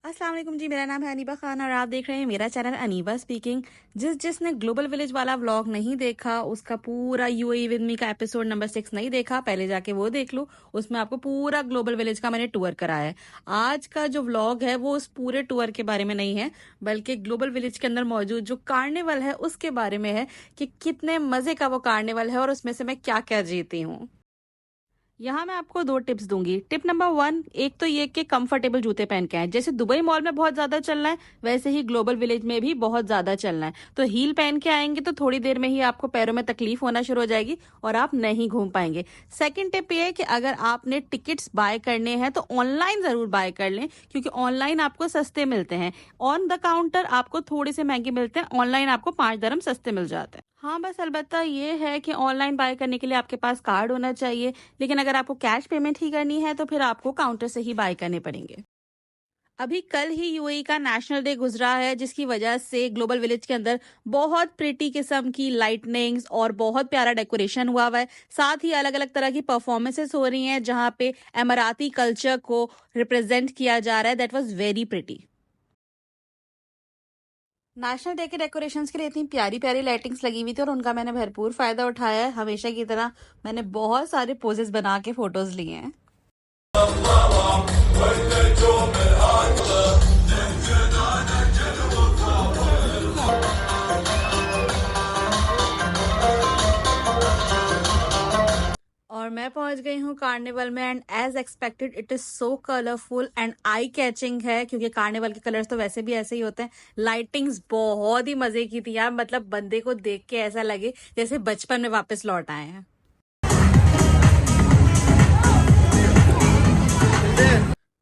अस्सलाम वालेकुम जी, मेरा नाम है अनीबा खान और आप देख रहे हैं मेरा चैनल अनीबा स्पीकिंग। जिसने ग्लोबल विलेज वाला व्लॉग नहीं देखा, उसका पूरा यूएई विद मी का एपिसोड नंबर 6 नहीं देखा, पहले जाके वो देख लो। उसमें आपको पूरा ग्लोबल विलेज का मैंने टूर कराया है। आज का जो व्लॉग है वो उस पूरे टूर के बारे में नहीं है, बल्कि ग्लोबल विलेज के अंदर मौजूद जो कार्निवल है उसके बारे में है कि कितने मजे का वो कार्निवल है और उसमें से मैं क्या क्या जीती हूँ। यहाँ मैं आपको 2 टिप्स दूंगी। टिप नंबर 1, एक तो ये कि कंफर्टेबल जूते पहन के आए। जैसे दुबई मॉल में बहुत ज्यादा चलना है, वैसे ही ग्लोबल विलेज में भी बहुत ज्यादा चलना है। तो हील पहन के आएंगे तो थोड़ी देर में ही आपको पैरों में तकलीफ होना शुरू हो जाएगी और आप नहीं घूम पाएंगे। सेकंड टिप ये है कि अगर आपने टिकट्स बाय करने हैं तो ऑनलाइन जरूर बाय कर लें, क्योंकि ऑनलाइन आपको सस्ते मिलते हैं। ऑन द काउंटर आपको थोड़े से महंगे मिलते हैं, ऑनलाइन आपको 5 दरम सस्ते मिल जाते हैं। हाँ, बस अलबत्ता ये है कि ऑनलाइन बाय करने के लिए आपके पास कार्ड होना चाहिए, लेकिन अगर आपको कैश पेमेंट ही करनी है तो फिर आपको काउंटर से ही बाय करने पड़ेंगे। अभी कल ही यूएई का नेशनल डे गुजरा है, जिसकी वजह से ग्लोबल विलेज के अंदर बहुत प्रिटी किस्म की लाइटनिंग्स और बहुत प्यारा डेकोरेशन हुआ है। साथ ही अलग अलग तरह की परफॉर्मेंसेस हो रही हैं जहां पे अमाराती कल्चर को रिप्रेजेंट किया जा रहा है। That was very pretty. National day के डेकोरेशंस के लिए इतनी प्यारी प्यारी लाइटिंग्स लगी हुई थी और उनका मैंने भरपूर फायदा उठाया है। हमेशा की तरह मैंने बहुत सारे पोजेस बना के फोटोज लिए हैं। और मैं पहुंच गई हूँ कार्निवल में and as expected it is so colourful and eye catching है, क्योंकि कार्निवल के कलर्स तो वैसे भी ऐसे ही होते हैं। लाइटिंग्स बहुत ही मजे की थी यार, मतलब बंदे को देख के ऐसा लगे जैसे बचपन में वापस लौट आए हैं।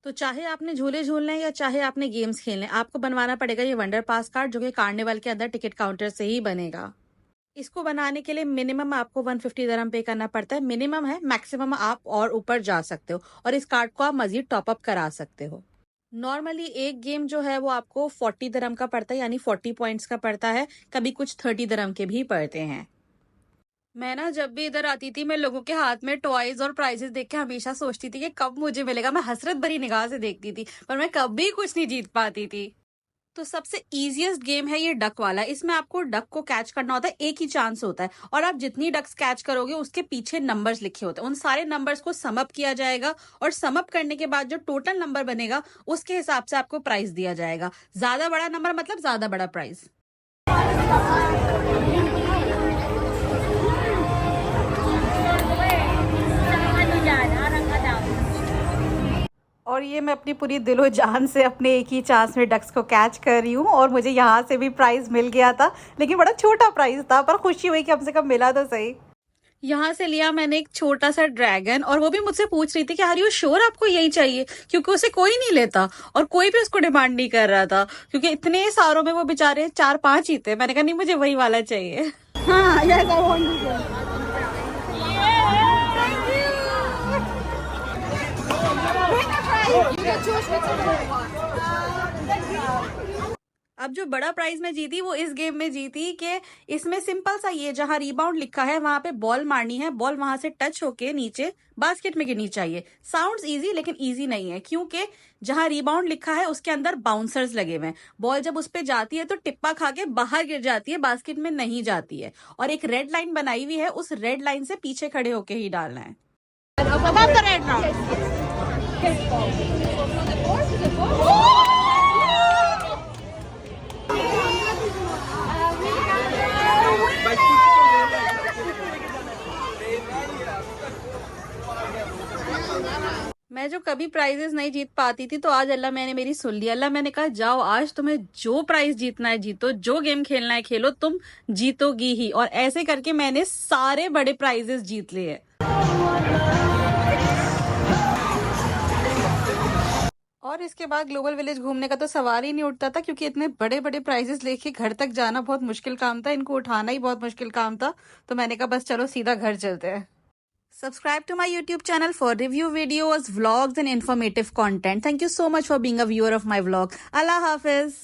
तो चाहे आपने झूले झूलने हैं या चाहे आपने गेम्स खेलने, आपको बनवाना पड़ेगा ये वंडर पास कार्ड, जो कि कार्निवल के अंदर टिकट काउंटर से ही बनेगा। इसको बनाने के लिए मिनिमम आपको 150 दरम पे करना पड़ता है। मिनिमम है, मैक्सिमम आप और ऊपर जा सकते हो और इस कार्ड को आप मजीद टॉप अप करा सकते हो। नॉर्मली एक गेम जो है वो आपको 40 दरम का पड़ता है, यानी 40 पॉइंट्स का पड़ता है। कभी कुछ 30 दरम के भी पड़ते हैं। मैं ना जब भी इधर आती थी, मैं लोगों के हाथ में टॉयज और प्राइजेस देख के हमेशा सोचती थी कि कब मुझे मिलेगा। मैं हसरत भरी निगाह से देखती थी, पर मैं कभी कुछ नहीं जीत पाती थी। तो सबसे इजीएस्ट गेम है ये डक वाला। इसमें आपको डक को कैच करना होता है, एक ही चांस होता है और आप जितनी डक्स कैच करोगे उसके पीछे नंबर्स लिखे होते हैं। उन सारे नंबर्स को सम अप किया जाएगा और सम अप करने के बाद जो टोटल नंबर बनेगा उसके हिसाब से आपको प्राइस दिया जाएगा। ज्यादा बड़ा नंबर मतलब ज्यादा बड़ा प्राइस। और ये मैं अपनी पूरी दिलो जान से अपने एक ही चांस में डक्स को कैच कर रही हूँ और मुझे यहाँ से भी प्राइस मिल गया था, लेकिन बड़ा छोटा प्राइस था, पर खुशी हुई कि कम से कम मिला तो सही। यहाँ से लिया मैंने एक छोटा सा ड्रैगन और वो भी मुझसे पूछ रही थी कि आर यू श्योर आपको यही चाहिए, क्योंकि उसे कोई नहीं लेता और कोई भी उसको डिमांड नहीं कर रहा था, क्योंकि इतने सारों में वो बेचारे 4-5 ही थे। मैंने कहा नहीं, मुझे वही वाला चाहिए। हाँ, अब जो बड़ा प्राइज में जीती वो इस गेम में जीती कि इसमें सिंपल सा ये, जहां रिबाउंड लिखा है वहां पे बॉल मारनी है, बॉल वहां से टच होके नीचे बास्केट में गिरनी चाहिए। साउंड्स इजी, लेकिन इजी नहीं है, क्योंकि जहां रिबाउंड लिखा है उसके अंदर बाउंसर्स लगे हुए हैं। बॉल जब उस पे जाती है तो टिप्पा खा के बाहर गिर जाती है, बास्केट में नहीं जाती है। और एक रेड लाइन बनाई हुई है, उस रेड लाइन से पीछे खड़े होके ही डालना है। मैं जो कभी प्राइजेस नहीं जीत पाती थी, तो आज अल्लाह मैंने मेरी सुन ली। अल्लाह मैंने कहा जाओ, आज तुम्हें जो प्राइज जीतना है जीतो, जो गेम खेलना है खेलो, तुम जीतोगी ही। और ऐसे करके मैंने सारे बड़े प्राइजेस जीत लिए। और इसके बाद ग्लोबल विलेज घूमने का तो सवाल ही नहीं उठता था, क्योंकि इतने बड़े बड़े प्राइजेस लेके घर तक जाना बहुत मुश्किल काम था, इनको उठाना ही बहुत मुश्किल काम था। तो मैंने कहा बस चलो सीधा घर चलते हैं। Subscribe to my YouTube channel for review videos, vlogs and informative content. Thank you so much for being a viewer of my vlog. Allah Hafiz.